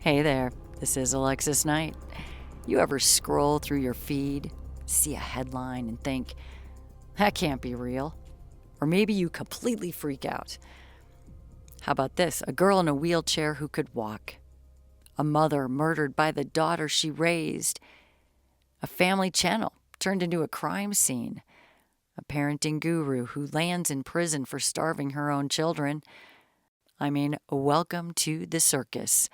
Hey there, this is Alexis Knight. You ever scroll through your feed, see a headline, and think, that can't be real? Or maybe you completely freak out. How about this? A girl in a wheelchair who could walk. A mother murdered by the daughter she raised. A family channel turned into a crime scene. A parenting guru who lands in prison for starving her own children. Welcome to the circus.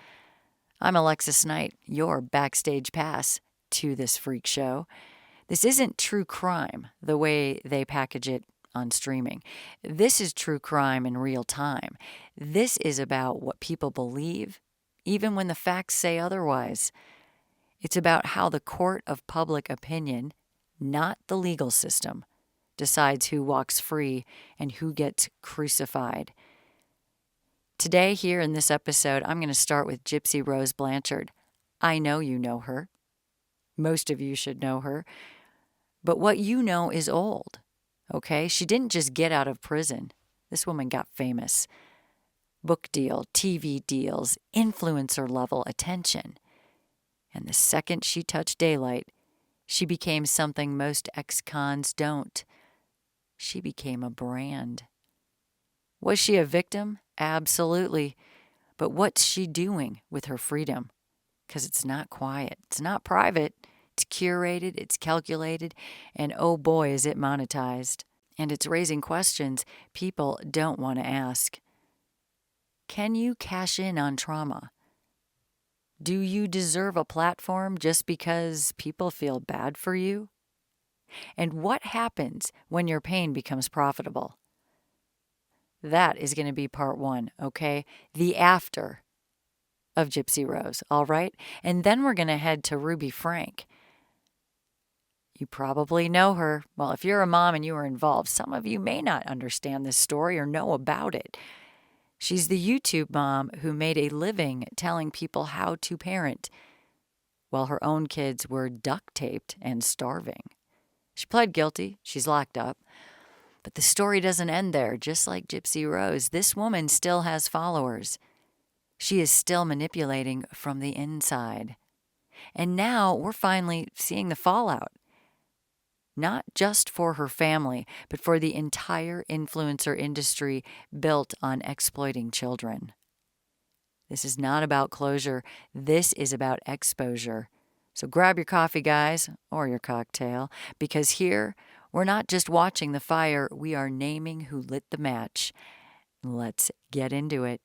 I'm Alexis Knight, your backstage pass to this freak show. This isn't true crime the way they package it on streaming. This is true crime in real time. This is about what people believe, even when the facts say otherwise. It's about how the court of public opinion, not the legal system, decides who walks free and who gets crucified. Today, here in this episode, I'm going to start with Gypsy Rose Blanchard. I know you know her. Most of you should know her. But what you know is old, okay? She didn't just get out of prison. This woman got famous. Book deal, TV deals, influencer level attention. And the second she touched daylight, she became something most ex-cons don't. She became a brand. Was she a victim? Absolutely. But what's she doing with her freedom? Because it's not quiet. It's not private. It's curated. It's calculated. And oh boy, is it monetized. And it's raising questions people don't want to ask. Can you cash in on trauma? Do you deserve a platform just because people feel bad for you? And what happens when your pain becomes profitable? That is going to be part one, okay? The after of Gypsy Rose, all right? And then we're going to head to Ruby Franke. You probably know her. Well, if you're a mom and you are involved, some of you may not understand this story or know about it. She's the YouTube mom who made a living telling people how to parent while her own kids were duct taped and starving. She pled guilty. She's locked up. But the story doesn't end there. Just like Gypsy Rose, this woman still has followers. She is still manipulating from the inside. And now we're finally seeing the fallout. Not just for her family, but for the entire influencer industry built on exploiting children. This is not about closure. This is about exposure. So grab your coffee, guys, or your cocktail, because here we're not just watching the fire, we are naming who lit the match. Let's get into it.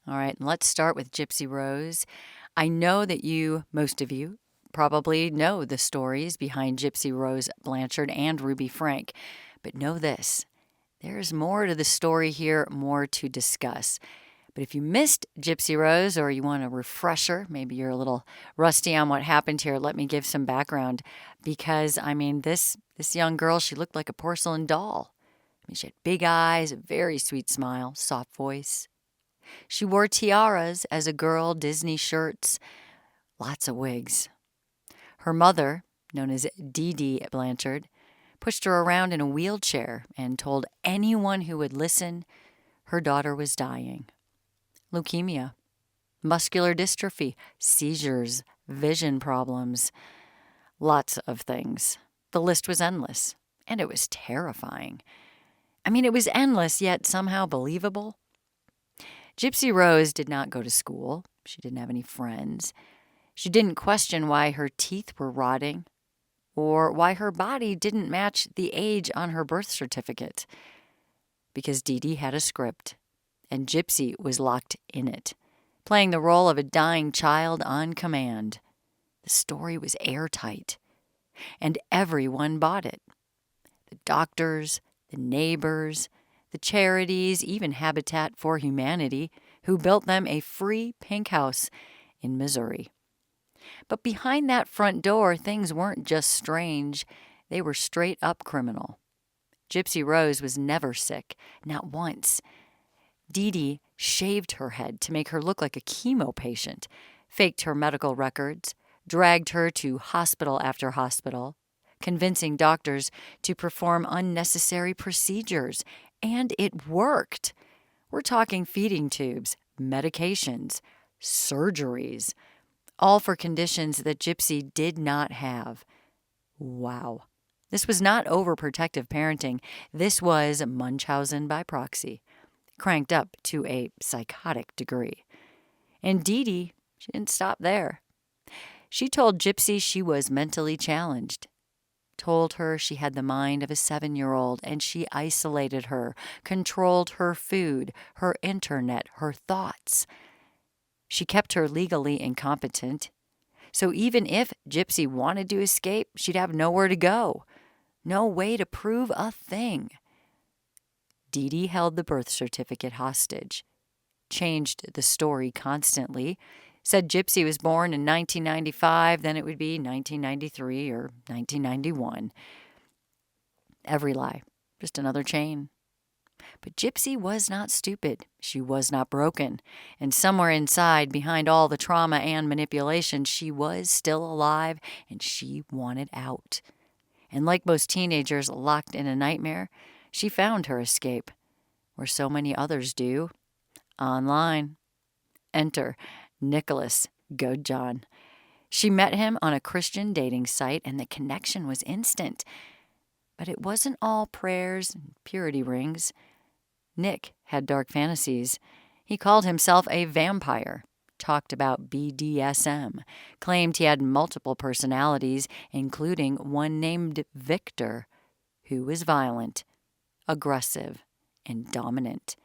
All right, and let's start with Gypsy Rose. I know that most of you, probably know the stories behind Gypsy Rose Blanchard and Ruby Franke. But know this, there's more to the story here, more to discuss. But if you missed Gypsy Rose or you want a refresher, maybe you're a little rusty on what happened here, let me give some background. Because, this young girl, she looked like a porcelain doll. She had big eyes, a very sweet smile, soft voice. She wore tiaras as a girl, Disney shirts, lots of wigs. Her mother, known as Dee Blanchard, pushed her around in a wheelchair and told anyone who would listen her daughter was dying. Leukemia, muscular dystrophy, seizures, vision problems, lots of things. The list was endless, and it was terrifying. It was endless, yet somehow believable. Gypsy Rose did not go to school. She didn't have any friends. She didn't question why her teeth were rotting or why her body didn't match the age on her birth certificate. Because Dee had a script. And Gypsy was locked in it, playing the role of a dying child on command. The story was airtight, and everyone bought it. The doctors, the neighbors, the charities, even Habitat for Humanity, who built them a free pink house in Missouri. But behind that front door, things weren't just strange, they were straight up criminal. Gypsy Rose was never sick, not once. Dee shaved her head to make her look like a chemo patient, faked her medical records, dragged her to hospital after hospital, convincing doctors to perform unnecessary procedures. And it worked. We're talking feeding tubes, medications, surgeries, all for conditions that Gypsy did not have. Wow. This was not overprotective parenting. This was Munchausen by proxy, cranked up to a psychotic degree. And Dee Dee, she didn't stop there. She told Gypsy she was mentally challenged, told her she had the mind of a 7-year-old, and she isolated her, controlled her food, her internet, her thoughts. She kept her legally incompetent. So even if Gypsy wanted to escape, she'd have nowhere to go, no way to prove a thing. Dee Dee held the birth certificate hostage, changed the story constantly, said Gypsy was born in 1995, then it would be 1993 or 1991. Every lie, just another chain. But Gypsy was not stupid. She was not broken. And somewhere inside, behind all the trauma and manipulation, she was still alive and she wanted out. And like most teenagers locked in a nightmare, she found her escape, where so many others do, online. Enter Nicholas Godejohn. She met him on a Christian dating site, and the connection was instant. But it wasn't all prayers and purity rings. Nick had dark fantasies. He called himself a vampire, talked about BDSM, claimed he had multiple personalities, including one named Victor, who was violent, aggressive, and dominant.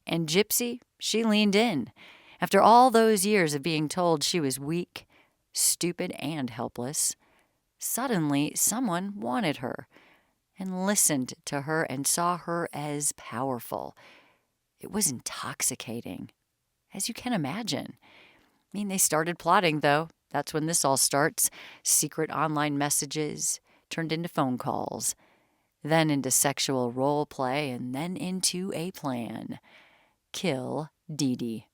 And Gypsy, she leaned in. After all those years of being told she was weak, stupid, and helpless, suddenly someone wanted her and listened to her and saw her as powerful. It was intoxicating, as you can imagine. I mean, they started plotting, though. That's when this all starts. Secret online messages turned into phone calls, then into sexual role play, and then into a plan. Kill Dee Dee.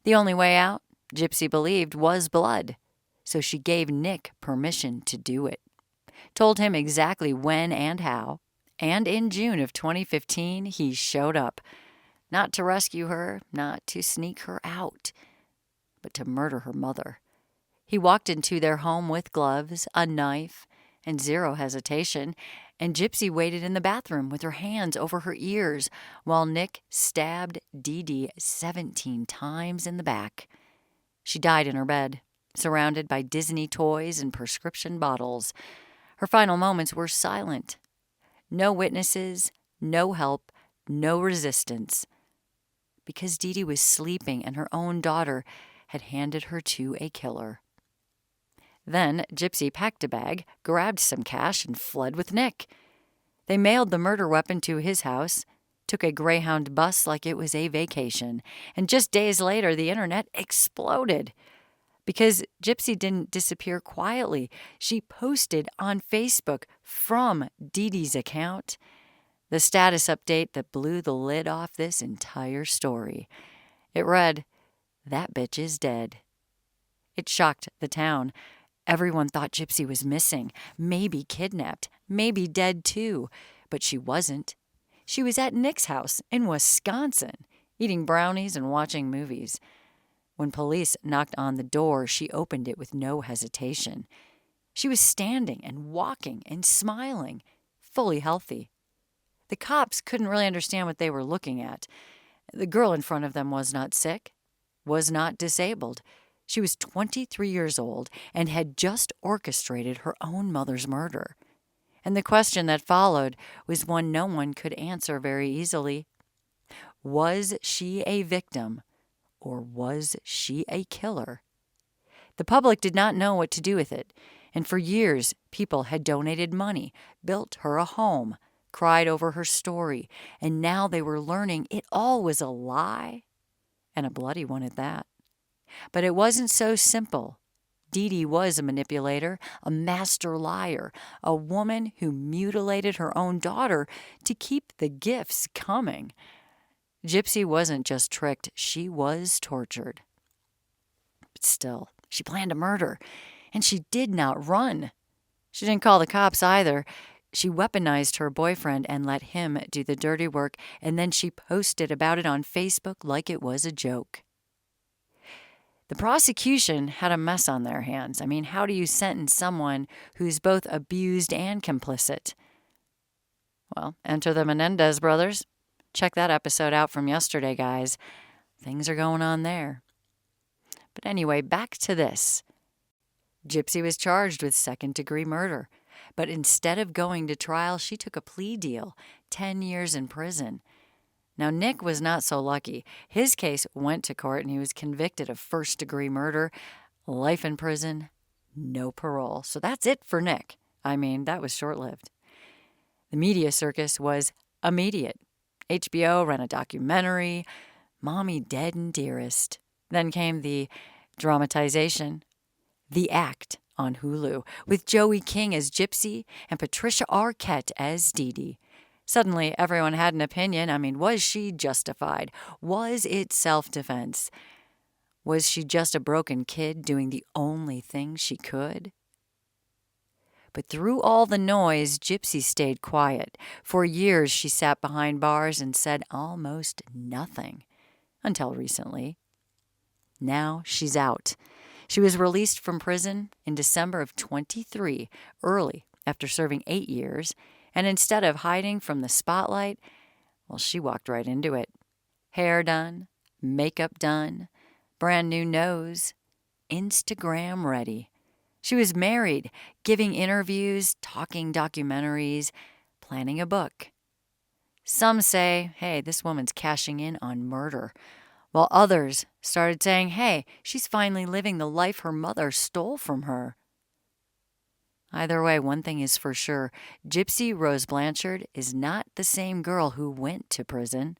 The only way out, Gypsy believed, was blood, so she gave Nick permission to do it. Told him exactly when and how, and in June of 2015, he showed up. Not to rescue her, not to sneak her out, but to murder her mother. He walked into their home with gloves, a knife, and zero hesitation, and Gypsy waited in the bathroom with her hands over her ears while Nick stabbed Dee Dee 17 times in the back. She died in her bed, surrounded by Disney toys and prescription bottles. Her final moments were silent. No witnesses, no help, no resistance. Because Dee Dee was sleeping and her own daughter had handed her to a killer. Then Gypsy packed a bag, grabbed some cash, and fled with Nick. They mailed the murder weapon to his house, took a Greyhound bus like it was a vacation, and just days later the internet exploded. Because Gypsy didn't disappear quietly. She posted on Facebook from Dee Dee's account the status update that blew the lid off this entire story. It read, "That bitch is dead." It shocked the town. Everyone thought Gypsy was missing, maybe kidnapped, maybe dead too. But she wasn't. She was at Nick's house in Wisconsin, eating brownies and watching movies. When police knocked on the door, she opened it with no hesitation. She was standing and walking and smiling, fully healthy. The cops couldn't really understand what they were looking at. The girl in front of them was not sick, was not disabled. She was 23 years old and had just orchestrated her own mother's murder. And the question that followed was one no one could answer very easily. Was she a victim, or was she a killer? The public did not know what to do with it, and for years people had donated money, built her a home, cried over her story, and now they were learning it all was a lie, and a bloody one at that. But it wasn't so simple. Dee Dee was a manipulator, a master liar, a woman who mutilated her own daughter to keep the gifts coming. Gypsy wasn't just tricked, she was tortured. But still, she planned a murder, and she did not run. She didn't call the cops either. She weaponized her boyfriend and let him do the dirty work, and then she posted about it on Facebook like it was a joke. The prosecution had a mess on their hands. I mean, how do you sentence someone who's both abused and complicit? Well, enter the Menendez brothers. Check that episode out from yesterday, guys. Things are going on there. But anyway, back to this. Gypsy was charged with second-degree murder. But instead of going to trial, she took a plea deal, 10 years in prison. Now, Nick was not so lucky. His case went to court and he was convicted of first-degree murder, life in prison, no parole. So that's it for Nick. I mean, that was short-lived. The media circus was immediate. HBO ran a documentary, Mommy Dead and Dearest. Then came the dramatization, The Act, on Hulu, with Joey King as Gypsy and Patricia Arquette as Dee Dee. Suddenly, everyone had an opinion. I mean, was she justified? Was it self-defense? Was she just a broken kid doing the only thing she could? But through all the noise, Gypsy stayed quiet. For years, she sat behind bars and said almost nothing. Until recently. Now she's out. She was released from prison in December of 23, early after serving 8 years, and instead of hiding from the spotlight, well, she walked right into it. Hair done, makeup done, brand new nose, Instagram ready. She was married, giving interviews, talking documentaries, planning a book. Some say, hey, this woman's cashing in on murder, while others started saying, hey, she's finally living the life her mother stole from her. Either way, one thing is for sure, Gypsy Rose Blanchard is not the same girl who went to prison.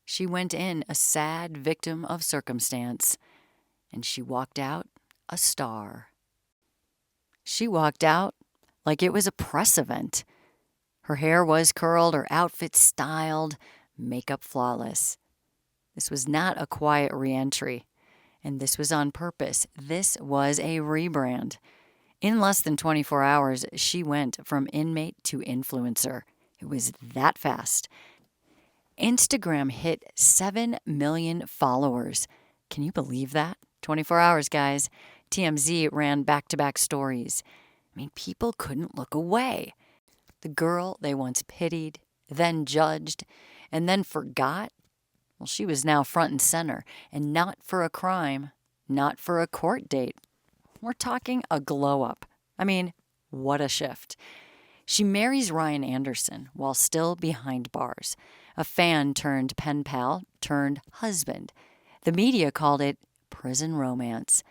She went in a sad victim of circumstance, and she walked out a star. She walked out like it was a press event. Her hair was curled, her outfit styled, makeup flawless. This was not a quiet re-entry, and this was on purpose. This was a rebrand. In less than 24 hours, she went from inmate to influencer. It was that fast. Instagram hit 7 million followers. Can you believe that? 24 hours, guys. TMZ ran back-to-back stories. I mean, people couldn't look away. The girl they once pitied, then judged, and then forgot, well, she was now front and center, and not for a crime, not for a court date. We're talking a glow-up. I mean, what a shift. She marries Ryan Anderson while still behind bars. A fan turned pen pal turned husband. The media called it prison romance.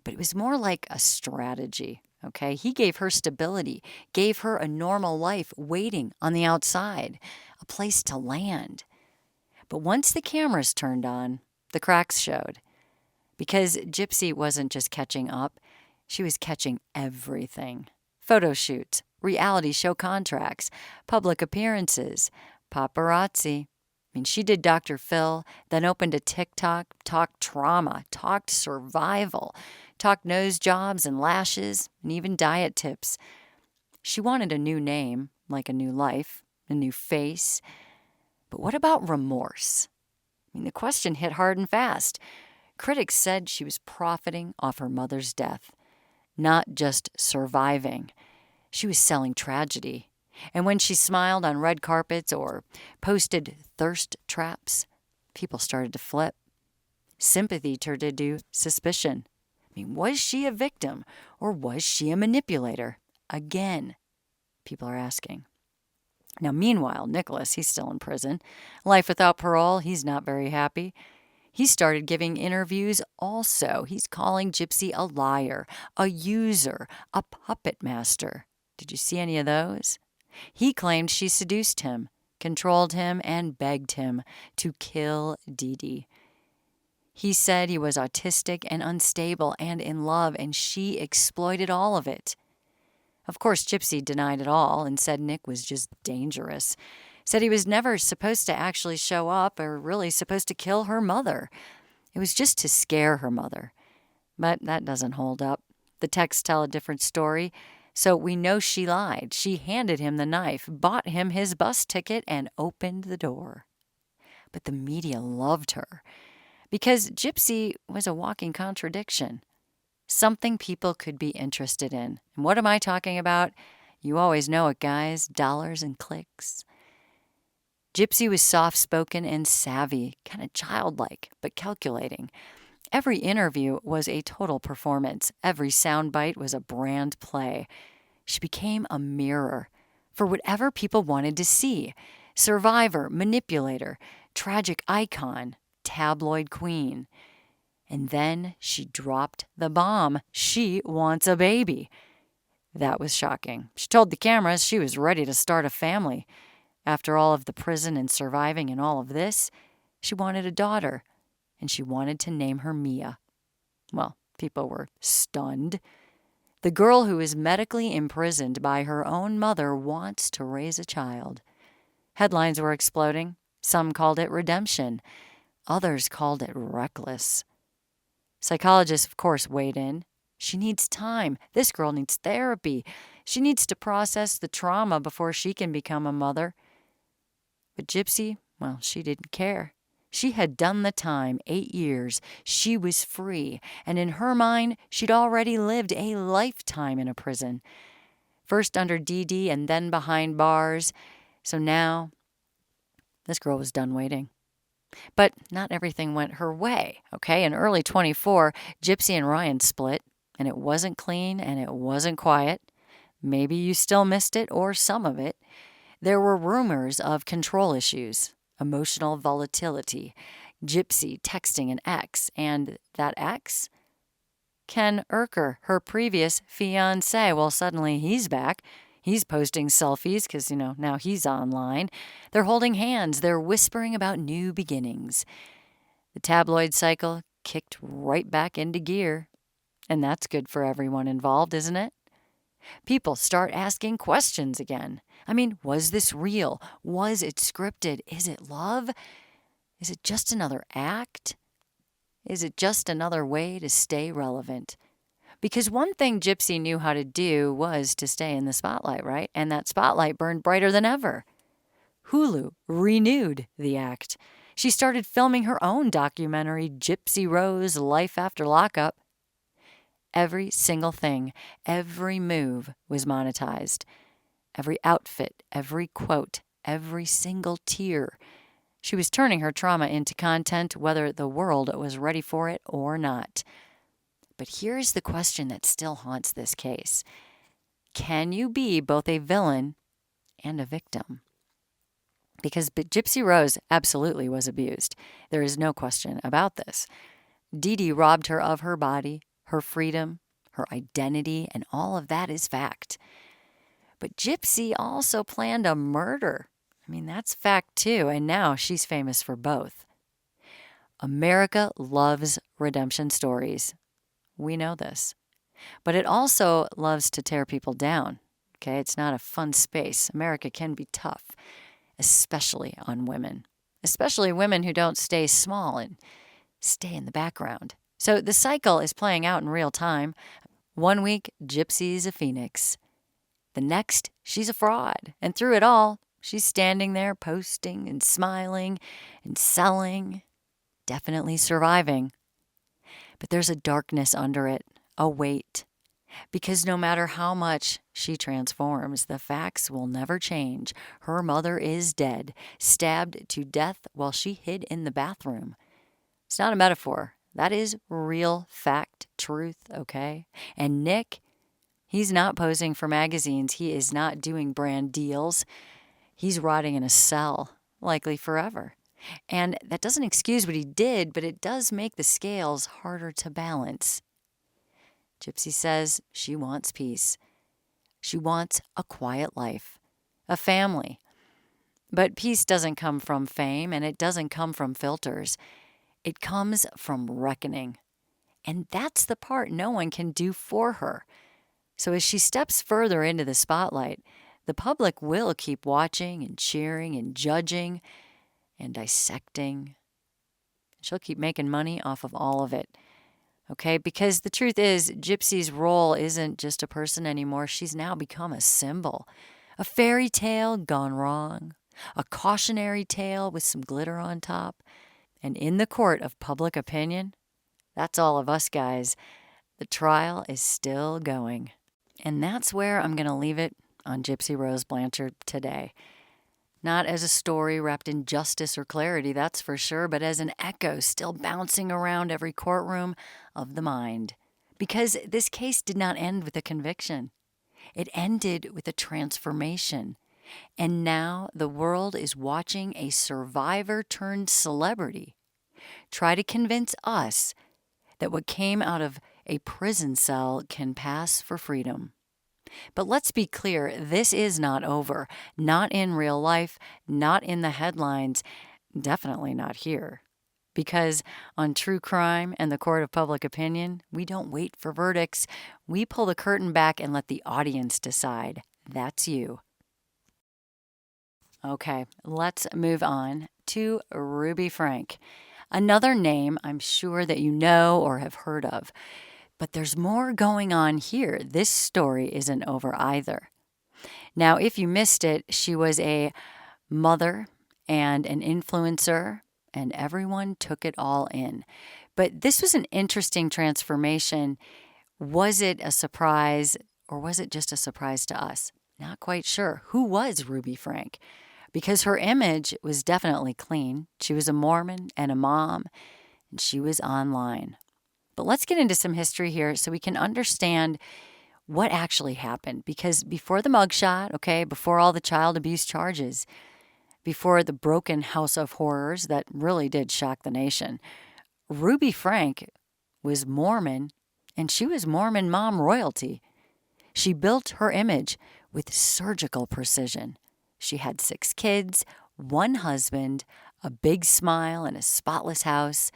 But it was more like a strategy, okay? He gave her stability, gave her a normal life waiting on the outside, a place to land. But once the cameras turned on, the cracks showed. Because Gypsy wasn't just catching up, she was catching everything. Photo shoots, reality show contracts, public appearances, paparazzi. I mean, she did Dr. Phil, then opened a TikTok, talked trauma, talked survival, talked nose jobs and lashes, and even diet tips. She wanted a new name, like a new life, a new face. But what about remorse? I mean, the question hit hard and fast. Critics said she was profiting off her mother's death, not just surviving. She was selling tragedy. And when she smiled on red carpets or posted thirst traps, people started to flip. Sympathy turned into suspicion. I mean, was she a victim or was she a manipulator? Again, people are asking. Now, meanwhile, Nicholas, he's still in prison. Life without parole, he's not very happy. He started giving interviews also. He's calling Gypsy a liar, a user, a puppet master. Did you see any of those? He claimed she seduced him, controlled him, and begged him to kill Dee Dee. He said he was autistic and unstable and in love, and she exploited all of it. Of course, Gypsy denied it all and said Nick was just dangerous. Said he was never supposed to actually show up or really supposed to kill her mother. It was just to scare her mother. But that doesn't hold up. The texts tell a different story. So we know she lied. She handed him the knife, bought him his bus ticket, and opened the door. But the media loved her because Gypsy was a walking contradiction. Something people could be interested in. And what am I talking about? You always know it, guys. Dollars and clicks. Gypsy was soft-spoken and savvy, kind of childlike, but calculating. Every interview was a total performance. Every soundbite was a brand play. She became a mirror for whatever people wanted to see. Survivor, manipulator, tragic icon, tabloid queen. And then she dropped the bomb. She wants a baby. That was shocking. She told the cameras she was ready to start a family. After all of the prison and surviving and all of this, she wanted a daughter, and she wanted to name her Mia. Well, people were stunned. The girl who is medically imprisoned by her own mother wants to raise a child. Headlines were exploding. Some called it redemption. Others called it reckless. Psychologists, of course, weighed in. She needs time. This girl needs therapy. She needs to process the trauma before she can become a mother. But Gypsy, well, she didn't care. She had done the time, 8 years. She was free. And in her mind, she'd already lived a lifetime in a prison. First under DD and then behind bars. So now, this girl was done waiting. But not everything went her way, okay? In early 24, Gypsy and Ryan split, and it wasn't clean and it wasn't quiet. Maybe you still missed it or some of it. There were rumors of control issues, emotional volatility, Gypsy texting an ex, and that ex? Ken Urker, her previous fiancé. Well, suddenly he's back. He's posting selfies because, now he's online. They're holding hands. They're whispering about new beginnings. The tabloid cycle kicked right back into gear. And that's good for everyone involved, isn't it? People start asking questions again. I mean, was this real? Was it scripted? Is it love? Is it just another act? Is it just another way to stay relevant? Because one thing Gypsy knew how to do was to stay in the spotlight, right? And that spotlight burned brighter than ever. Hulu renewed the act. She started filming her own documentary, Gypsy Rose: Life After Lockup. Every single thing, every move was monetized. Every outfit, every quote, every single tear. She was turning her trauma into content, whether the world was ready for it or not. But here's the question that still haunts this case. Can you be both a villain and a victim? Because Gypsy Rose absolutely was abused. There is no question about this. Dee Dee robbed her of her body, her freedom, her identity, and all of that is fact. But Gypsy also planned a murder. I mean, that's fact too, and now she's famous for both. America loves redemption stories. We know this. But it also loves to tear people down. Okay, it's not a fun space. America can be tough, especially on women. Especially women who don't stay small and stay in the background. So the cycle is playing out in real time. 1 week, Gypsy's a phoenix. The next, she's a fraud. And through it all, she's standing there posting and smiling and selling, definitely surviving. But there's a darkness under it, a weight. Because no matter how much she transforms, the facts will never change. Her mother is dead, stabbed to death while she hid in the bathroom. It's not a metaphor. That is real fact, truth, okay? And Nick, he's not posing for magazines. He is not doing brand deals. He's rotting in a cell, likely forever. And that doesn't excuse what he did, but it does make the scales harder to balance. Gypsy says she wants peace. She wants a quiet life, a family. But peace doesn't come from fame, and it doesn't come from filters. It comes from reckoning. And that's the part no one can do for her. So as she steps further into the spotlight, the public will keep watching and cheering and judging and dissecting. She'll keep making money off of all of it. Okay, because the truth is, Gypsy's role isn't just a person anymore. She's now become a symbol. A fairy tale gone wrong. A cautionary tale with some glitter on top. And in the court of public opinion, that's all of us guys, the trial is still going. And that's where I'm going to leave it on Gypsy Rose Blanchard today. Not as a story wrapped in justice or clarity, that's for sure, but as an echo still bouncing around every courtroom of the mind. Because this case did not end with a conviction. It ended with a transformation. And now the world is watching a survivor turned celebrity try to convince us that what came out of a prison cell can pass for freedom. But let's be clear, this is not over. Not in real life, not in the headlines, definitely not here. Because on true crime and the court of public opinion, we don't wait for verdicts. We pull the curtain back and let the audience decide. That's you. Okay, let's move on to Ruby Franke. Another name I'm sure that you know or have heard of. But there's more going on here. This story isn't over either. Now, if you missed it, she was a mother and an influencer, and everyone took it all in. But this was an interesting transformation. Was it a surprise, or was it just a surprise to us? Not quite sure. Who was Ruby Franke? Because her image was definitely clean. She was a Mormon and a mom, and she was online. But let's get into some history here so we can understand what actually happened. Because before the mugshot, okay, before all the child abuse charges, before the broken house of horrors that really did shock the nation, Ruby Franke was Mormon, and she was Mormon mom royalty. She built her image with surgical precision. She had 6 kids, 1 husband, a big smile, and a spotless house.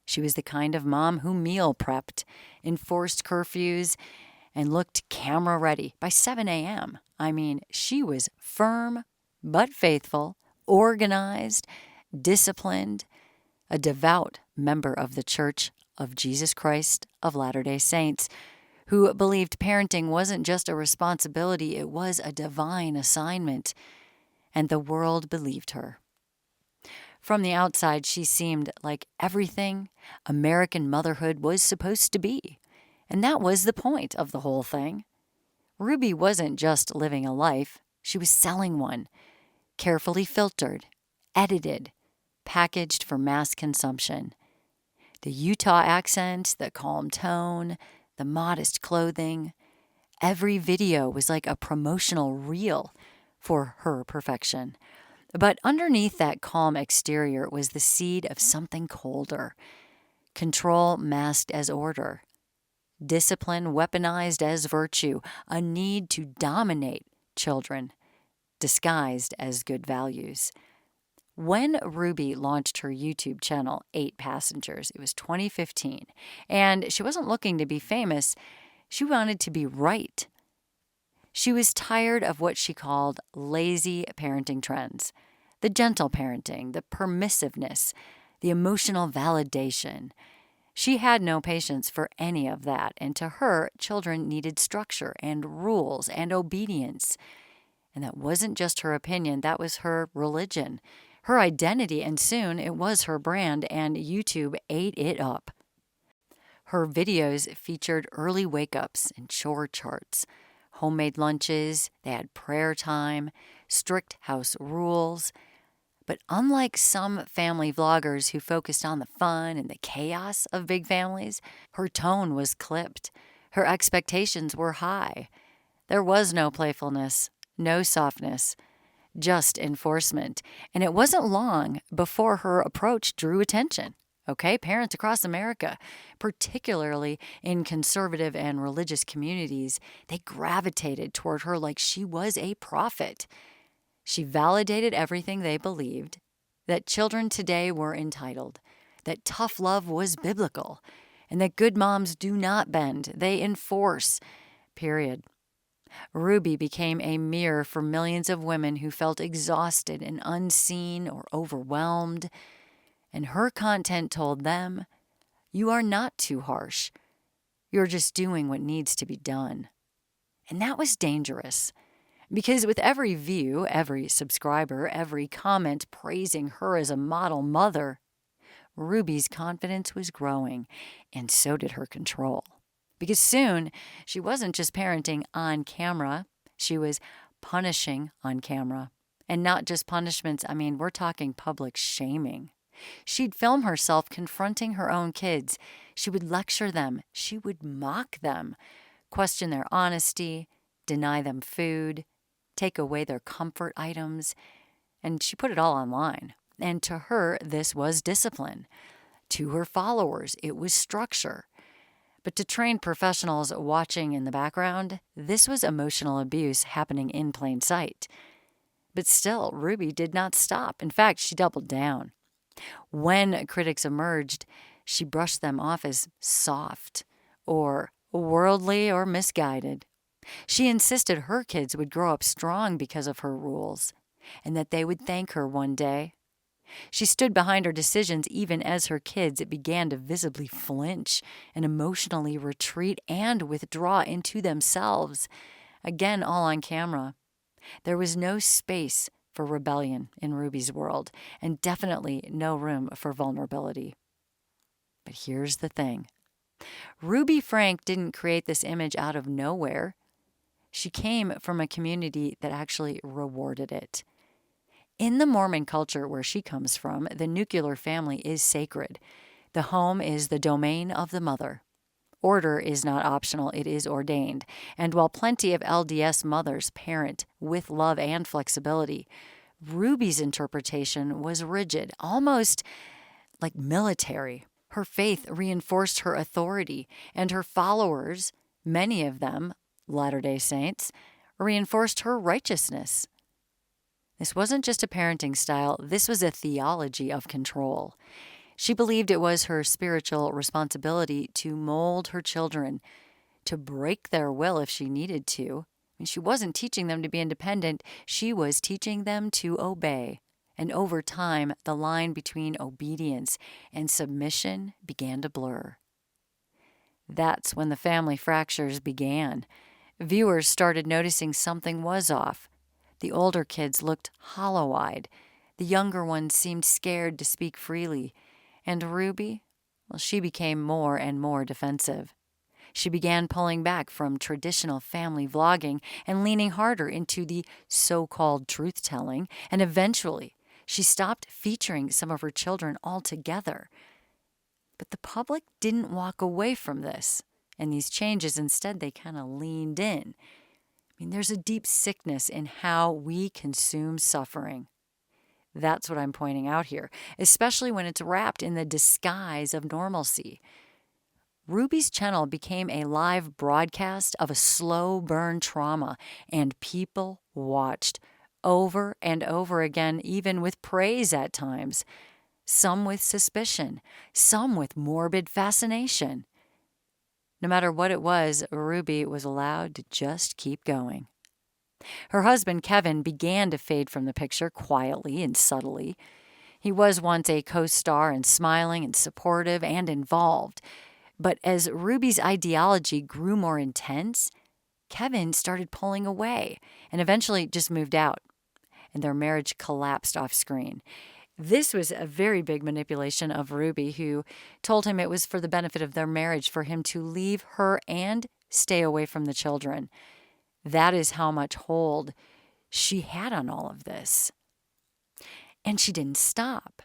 She was the kind of mom who meal prepped, enforced curfews, and looked camera ready by 7 a.m. I mean, she was firm but faithful, organized, disciplined, a devout member of the Church of Jesus Christ of Latter-day Saints, who believed parenting wasn't just a responsibility, it was a divine assignment, and the world believed her. From the outside, she seemed like everything American motherhood was supposed to be. And that was the point of the whole thing. Ruby wasn't just living a life, she was selling one. Carefully filtered, edited, packaged for mass consumption. The Utah accent, the calm tone, the modest clothing. Every video was like a promotional reel for her perfection. But underneath that calm exterior was the seed of something colder. Control masked as order. Discipline weaponized as virtue. A need to dominate children, disguised as good values. When Ruby launched her YouTube channel, 8 Passengers, it was 2015, and she wasn't looking to be famous. She wanted to be right. She was tired of what she called lazy parenting trends. The gentle parenting, the permissiveness, the emotional validation. She had no patience for any of that, and to her, children needed structure and rules and obedience. And that wasn't just her opinion, that was her religion, her identity, and soon it was her brand, and YouTube ate it up. Her videos featured early wake-ups and chore charts, homemade lunches, they had prayer time, strict house rules. But unlike some family vloggers who focused on the fun and the chaos of big families, her tone was clipped. Her expectations were high. There was no playfulness, no softness, just enforcement. And it wasn't long before her approach drew attention. Okay, parents across America, particularly in conservative and religious communities, they gravitated toward her like she was a prophet. She validated everything they believed, that children today were entitled, that tough love was biblical, and that good moms do not bend, they enforce, period. Ruby became a mirror for millions of women who felt exhausted and unseen or overwhelmed, and her content told them, you are not too harsh. You're just doing what needs to be done. And that was dangerous. Because with every view, every subscriber, every comment praising her as a model mother, Ruby's confidence was growing, and so did her control. Because soon, she wasn't just parenting on camera, she was punishing on camera. And not just punishments, we're talking public shaming. She'd film herself confronting her own kids. She would lecture them. She would mock them, question their honesty, deny them food, take away their comfort items. And she put it all online. And to her, this was discipline. To her followers, it was structure. But to trained professionals watching in the background, this was emotional abuse happening in plain sight. But still, Ruby did not stop. In fact, she doubled down. When critics emerged, she brushed them off as soft or worldly or misguided. She insisted her kids would grow up strong because of her rules and that they would thank her one day. She stood behind her decisions even as her kids began to visibly flinch and emotionally retreat and withdraw into themselves, again all on camera. There was no space for rebellion in Ruby's world, and definitely no room for vulnerability. But here's the thing. Ruby Franke didn't create this image out of nowhere. She came from a community that actually rewarded it. In the Mormon culture where she comes from, the nuclear family is sacred. The home is the domain of the mother. Order is not optional, it is ordained. And while plenty of LDS mothers parent with love and flexibility, Ruby's interpretation was rigid, almost like military. Her faith reinforced her authority, and her followers, many of them Latter-day Saints, reinforced her righteousness. This wasn't just a parenting style, this was a theology of control. She believed it was her spiritual responsibility to mold her children, to break their will if she needed to. She wasn't teaching them to be independent, she was teaching them to obey. And over time, the line between obedience and submission began to blur. That's when the family fractures began. Viewers started noticing something was off. The older kids looked hollow-eyed. The younger ones seemed scared to speak freely. And Ruby, she became more and more defensive. She began pulling back from traditional family vlogging and leaning harder into the so-called truth-telling, and eventually she stopped featuring some of her children altogether. But the public didn't walk away from this, and these changes, instead, they kind of leaned in. There's a deep sickness in how we consume suffering. That's what I'm pointing out here, especially when it's wrapped in the disguise of normalcy. Ruby's channel became a live broadcast of a slow burn trauma, and people watched over and over again, even with praise at times, some with suspicion, some with morbid fascination. No matter what it was, Ruby was allowed to just keep going. Her husband, Kevin, began to fade from the picture quietly and subtly. He was once a co-star and smiling and supportive and involved. But as Ruby's ideology grew more intense, Kevin started pulling away and eventually just moved out, and their marriage collapsed off screen. This was a very big manipulation of Ruby, who told him it was for the benefit of their marriage for him to leave her and stay away from the children. That is how much hold she had on all of this. And she didn't stop.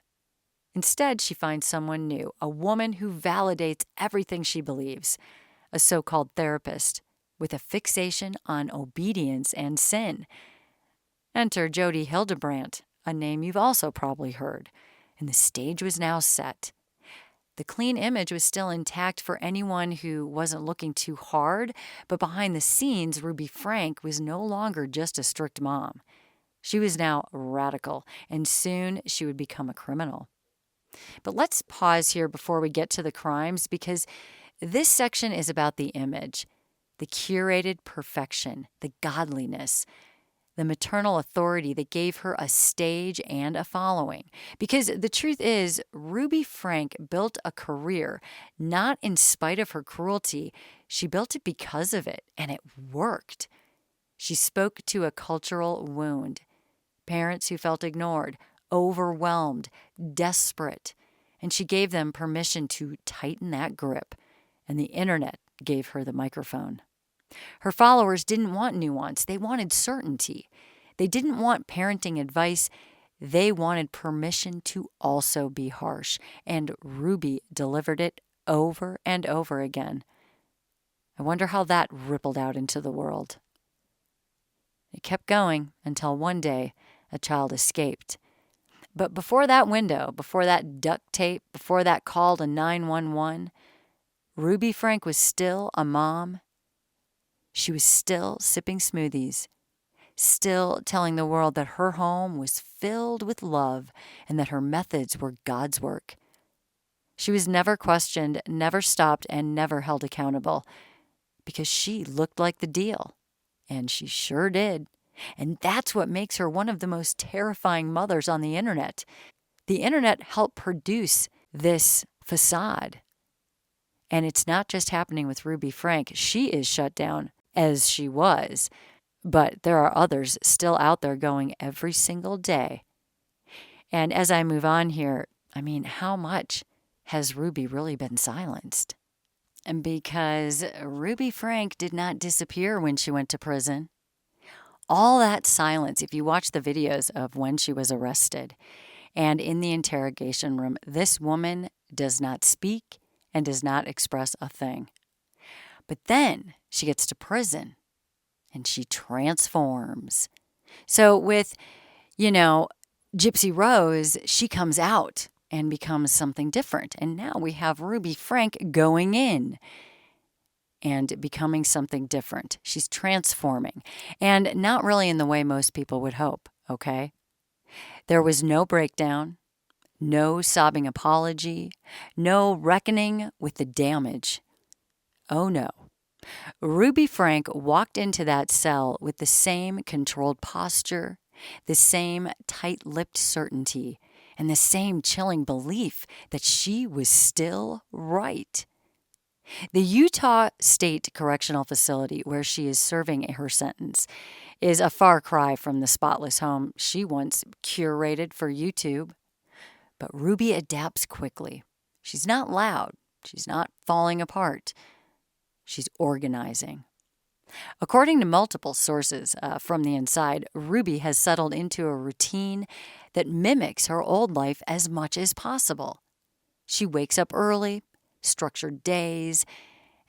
Instead, she finds someone new, a woman who validates everything she believes, a so-called therapist with a fixation on obedience and sin. Enter Jody Hildebrandt, a name you've also probably heard, and the stage was now set. The clean image was still intact for anyone who wasn't looking too hard, but behind the scenes, Ruby Franke was no longer just a strict mom. She was now radical, and soon she would become a criminal. But let's pause here before we get to the crimes, because this section is about the image, the curated perfection, the godliness, the maternal authority that gave her a stage and a following. Because the truth is, Ruby Franke built a career not in spite of her cruelty. She built it because of it, and it worked. She spoke to a cultural wound. Parents who felt ignored, overwhelmed, desperate. and she gave them permission to tighten that grip, and the internet gave her the microphone. Her followers didn't want nuance. They wanted certainty. They didn't want parenting advice. They wanted permission to also be harsh, and Ruby delivered it over and over again. I wonder how that rippled out into the world. It kept going until one day a child escaped. But before that window, before that duct tape, before that call to 911, Ruby Franke was still a mom. She was still sipping smoothies, still telling the world that her home was filled with love and that her methods were God's work. She was never questioned, never stopped, and never held accountable because she looked like the deal. And she sure did. And that's what makes her one of the most terrifying mothers on the internet. The internet helped produce this facade. And it's not just happening with Ruby Franke. She is shut down, as she was. But there are others still out there going every single day. And as I move on here, how much has Ruby really been silenced? And because Ruby Franke did not disappear when she went to prison. All that silence, if you watch the videos of when she was arrested and in the interrogation room, this woman does not speak and does not express a thing. But then she gets to prison and she transforms. So with, Gypsy Rose, she comes out and becomes something different. And now we have Ruby Franke going in and becoming something different. She's transforming, and not really in the way most people would hope, okay? There was no breakdown, no sobbing apology, no reckoning with the damage. Oh no. Ruby Franke walked into that cell with the same controlled posture, the same tight-lipped certainty, and the same chilling belief that she was still right. The Utah State Correctional Facility, where she is serving her sentence, is a far cry from the spotless home she once curated for YouTube. But Ruby adapts quickly. She's not loud. She's not falling apart. She's organizing. According to multiple sources from the inside, Ruby has settled into a routine that mimics her old life as much as possible. She wakes up early, structured days,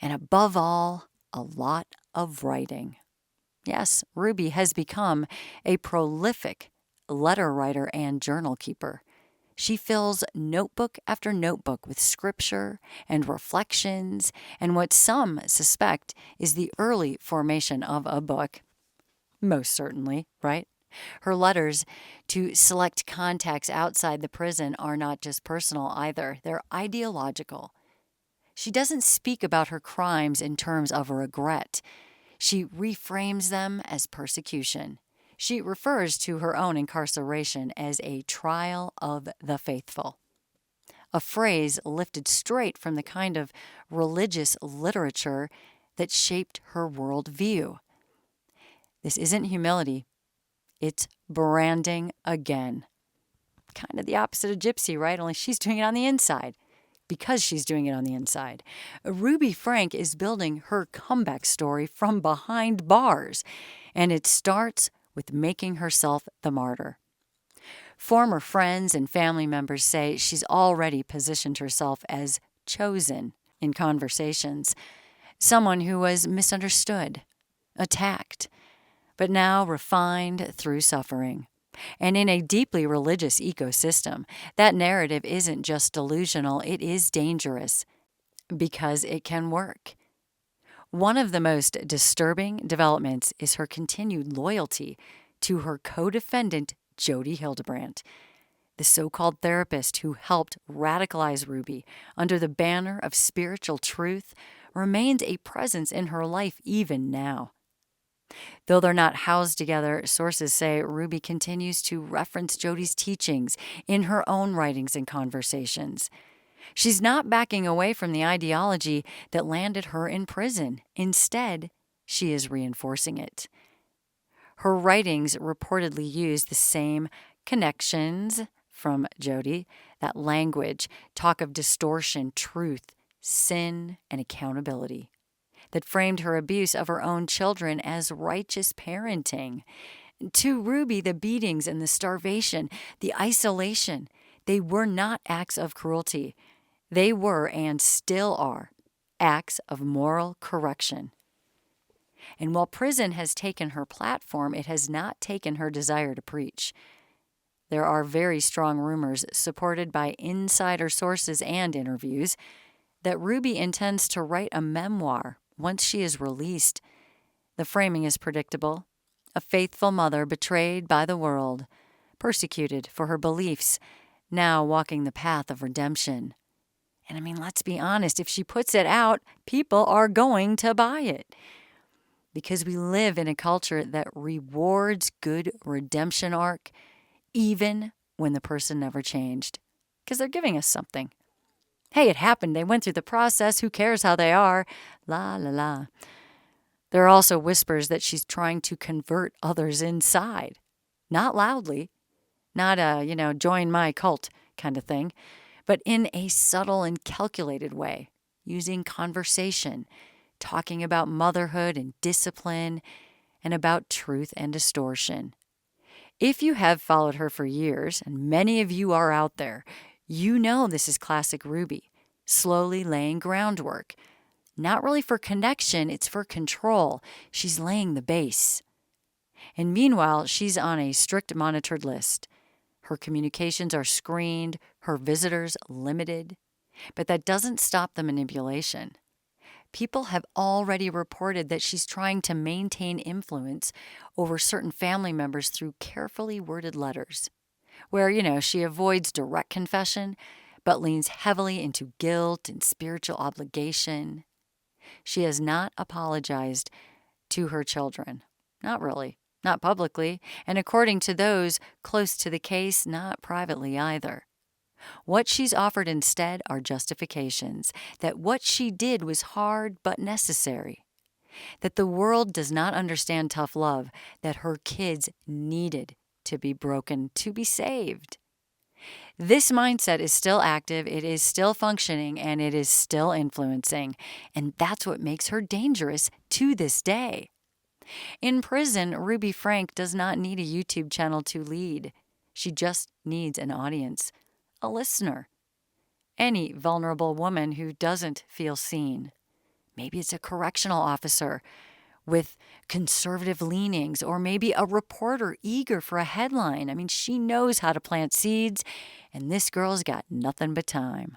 and above all, a lot of writing. Yes, Ruby has become a prolific letter writer and journal keeper. She fills notebook after notebook with scripture and reflections and what some suspect is the early formation of a book. Most certainly, right? Her letters to select contacts outside the prison are not just personal either. They're ideological. She doesn't speak about her crimes in terms of regret. She reframes them as persecution. She refers to her own incarceration as a trial of the faithful, a phrase lifted straight from the kind of religious literature that shaped her worldview. This isn't humility. It's branding again. Kind of the opposite of Gypsy, right? Only she's doing it on the inside. Because she's doing it on the inside. Ruby Franke is building her comeback story from behind bars, and it starts with making herself the martyr. Former friends and family members say she's already positioned herself as chosen in conversations, someone who was misunderstood, attacked, but now refined through suffering. And in a deeply religious ecosystem, that narrative isn't just delusional, it is dangerous because it can work. One of the most disturbing developments is her continued loyalty to her co-defendant, Jody Hildebrandt, the so-called therapist who helped radicalize Ruby under the banner of spiritual truth, remains a presence in her life even now. Though they're not housed together, sources say Ruby continues to reference Jody's teachings in her own writings and conversations. She's not backing away from the ideology that landed her in prison. Instead, she is reinforcing it. Her writings reportedly use the same connections, from Jody, that language, talk of distortion, truth, sin, and accountability, that framed her abuse of her own children as righteous parenting. To Ruby, the beatings and the starvation, the isolation, they were not acts of cruelty. They were, and still are, acts of moral correction. And while prison has taken her platform, it has not taken her desire to preach. There are very strong rumors, supported by insider sources and interviews, that Ruby intends to write a memoir once she is released. The framing is predictable. A faithful mother betrayed by the world, persecuted for her beliefs, now walking the path of redemption. And I mean, let's be honest, if she puts it out, people are going to buy it. Because we live in a culture that rewards good redemption arc, even when the person never changed. Because they're giving us something. Hey, it happened. They went through the process. Who cares how they are? La, la, la. There are also whispers that she's trying to convert others inside. Not loudly. Not a, join my cult kind of thing. But in a subtle and calculated way. Using conversation. Talking about motherhood and discipline. And about truth and distortion. If you have followed her for years, and many of you are out there, you know this is classic Ruby, slowly laying groundwork. Not really for connection, it's for control. She's laying the base. And meanwhile, she's on a strict monitored list. Her communications are screened, her visitors limited. But that doesn't stop the manipulation. People have already reported that she's trying to maintain influence over certain family members through carefully worded letters, where, she avoids direct confession, but leans heavily into guilt and spiritual obligation. She has not apologized to her children. Not really. Not publicly. And according to those close to the case, not privately either. What she's offered instead are justifications, that what she did was hard but necessary, that the world does not understand tough love, that her kids needed to be broken to be saved. This mindset is still active, it is still functioning, and it is still influencing, and that's what makes her dangerous to this day. In prison, Ruby Franke does not need a YouTube channel to lead. She just needs an audience. A listener. Any vulnerable woman who doesn't feel seen. Maybe it's a correctional officer with conservative leanings, or maybe a reporter eager for a headline. I mean, she knows how to plant seeds, and this girl's got nothing but time.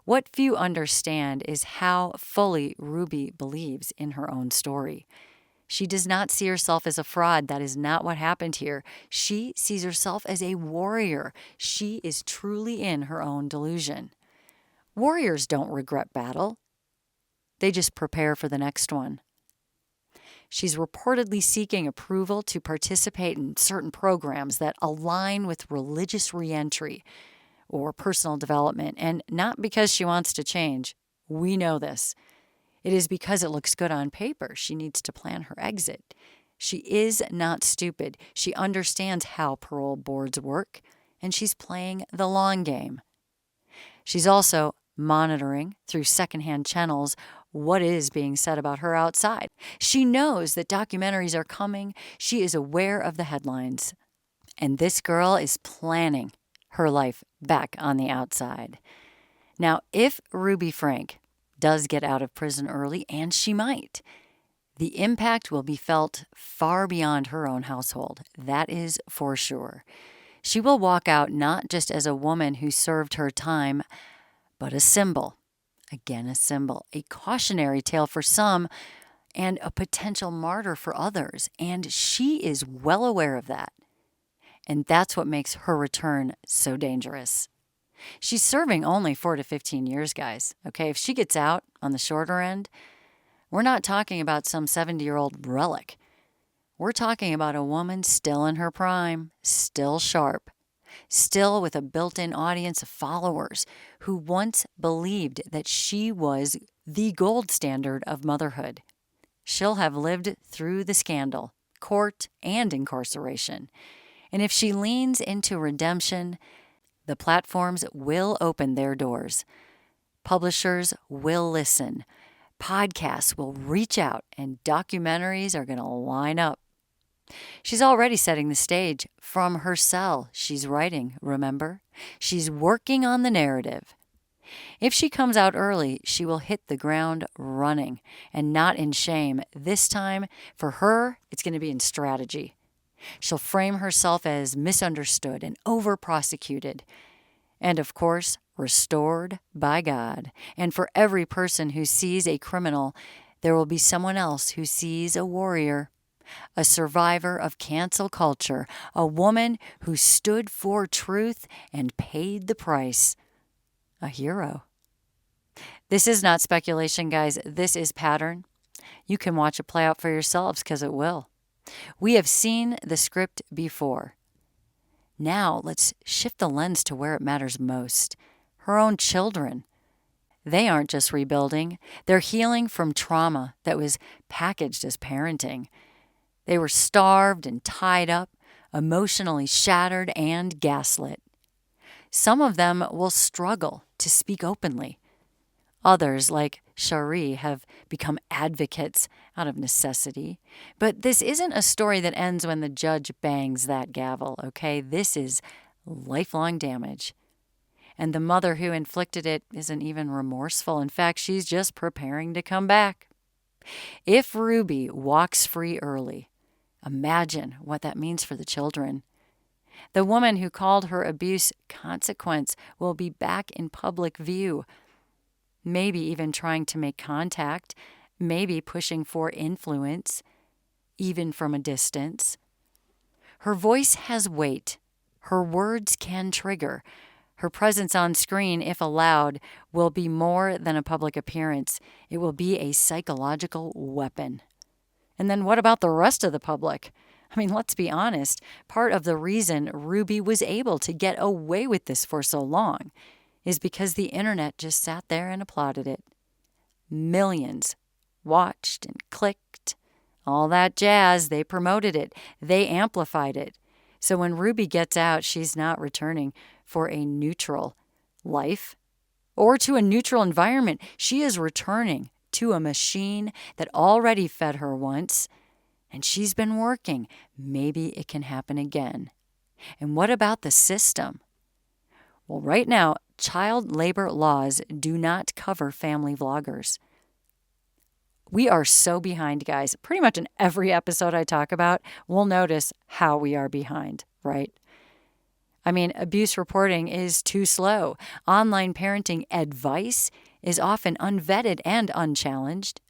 What few understand is how fully Ruby believes in her own story. She does not see herself as a fraud. That is not what happened here. She sees herself as a warrior. She is truly in her own delusion. Warriors don't regret battle. They just prepare for the next one. She's reportedly seeking approval to participate in certain programs that align with religious reentry or personal development, and not because she wants to change. We know this. It is because it looks good on paper. She needs to plan her exit. She is not stupid. She understands how parole boards work, and she's playing the long game. She's also monitoring through secondhand channels what is being said about her outside. She knows that documentaries are coming. She is aware of the headlines. And this girl is planning her life back on the outside. Now, if Ruby Franke does get out of prison early, and she might, the impact will be felt far beyond her own household. That is for sure. She will walk out not just as a woman who served her time, but a symbol. Again, a symbol. A cautionary tale for some, and a potential martyr for others. And she is well aware of that. And that's what makes her return so dangerous. She's serving only 4 to 15 years, guys. Okay, if she gets out on the shorter end, we're not talking about some 70-year-old relic. We're talking about a woman still in her prime, still sharp, still with a built-in audience of followers who once believed that she was the gold standard of motherhood. She'll have lived through the scandal, court, and incarceration. And if she leans into redemption, the platforms will open their doors. Publishers will listen. Podcasts will reach out, and documentaries are going to line up. She's already setting the stage from her cell. She's writing, remember? She's working on the narrative. If she comes out early, she will hit the ground running, and not in shame. This time, for her, it's going to be in strategy. She'll frame herself as misunderstood and over-prosecuted, and of course, restored by God. And for every person who sees a criminal, there will be someone else who sees a warrior, a survivor of cancel culture, a woman who stood for truth and paid the price, a hero. This is not speculation, guys. This is pattern. You can watch it play out for yourselves because it will. We have seen the script before. Now let's shift the lens to where it matters most. Her own children. They aren't just rebuilding. They're healing from trauma that was packaged as parenting. They were starved and tied up, emotionally shattered and gaslit. Some of them will struggle to speak openly. Others, like Cherie, have become advocates out of necessity. But this isn't a story that ends when the judge bangs that gavel, okay? This is lifelong damage. And the mother who inflicted it isn't even remorseful. In fact, she's just preparing to come back. If Ruby walks free early, imagine what that means for the children. The woman who called her abuse consequence will be back in public view, maybe even trying to make contact, maybe pushing for influence, even from a distance. Her voice has weight. Her words can trigger. Her presence on screen, if allowed, will be more than a public appearance. It will be a psychological weapon. And then what about the rest of the public? I mean, let's be honest. Part of the reason Ruby was able to get away with this for so long is because the internet just sat there and applauded it. Millions watched and clicked. All that jazz, they promoted it. They amplified it. So when Ruby gets out, she's not returning for a neutral life or to a neutral environment. She is returning to a machine that already fed her once, and she's been working. Maybe it can happen again. And what about the system? Well, right now, child labor laws do not cover family vloggers. We are so behind, guys. Pretty much in every episode I talk about, we'll notice how we are behind, right? I mean, abuse reporting is too slow. Online parenting advice is often unvetted and unchallenged.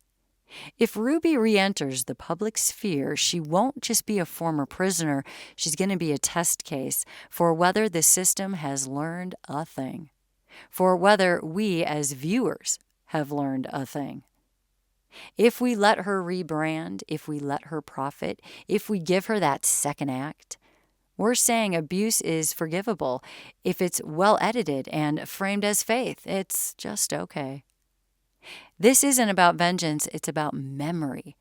If Ruby re-enters the public sphere, she won't just be a former prisoner. She's going to be a test case for whether the system has learned a thing, for whether we as viewers have learned a thing. If we let her rebrand, if we let her profit, if we give her that second act, we're saying abuse is forgivable. If it's well edited and framed as faith, it's just okay. This isn't about vengeance, it's about memory.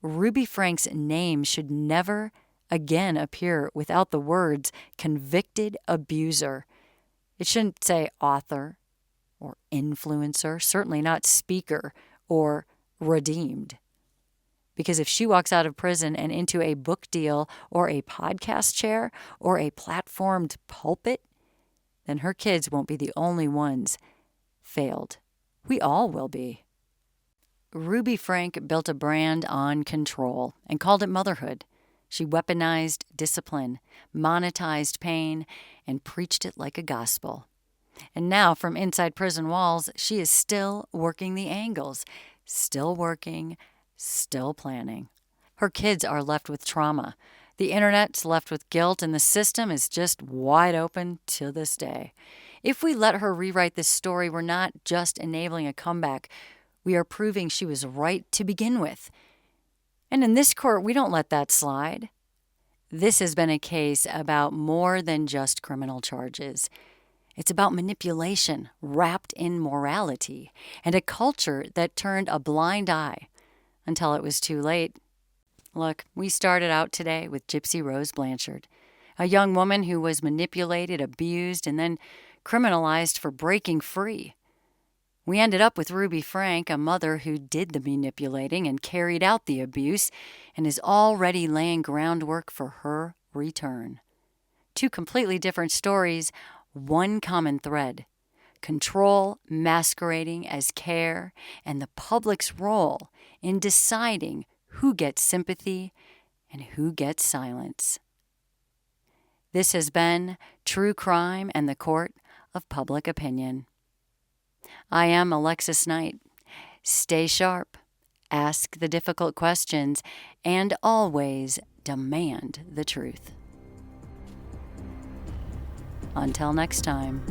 Ruby Franke's name should never again appear without the words convicted abuser. It shouldn't say author or influencer, certainly not speaker or redeemed. Because if she walks out of prison and into a book deal or a podcast chair or a platformed pulpit, then her kids won't be the only ones failed. We all will be. Ruby Franke built a brand on control and called it motherhood. She weaponized discipline, monetized pain, and preached it like a gospel. And now, from inside prison walls, she is still working the angles, still working, still planning. Her kids are left with trauma. The internet's left with guilt, and the system is just wide open to this day. If we let her rewrite this story, we're not just enabling a comeback. We are proving she was right to begin with. And in this court, we don't let that slide. This has been a case about more than just criminal charges. It's about manipulation wrapped in morality and a culture that turned a blind eye until it was too late. Look, we started out today with Gypsy Rose Blanchard. A young woman who was manipulated, abused, and then criminalized for breaking free. We ended up with Ruby Franke, a mother who did the manipulating and carried out the abuse and is already laying groundwork for her return. Two completely different stories, one common thread: control masquerading as care and the public's role in deciding who gets sympathy and who gets silence. This has been True Crime and the Court of Public Opinion. I am Alexis Knight. Stay sharp, ask the difficult questions, and always demand the truth. Until next time.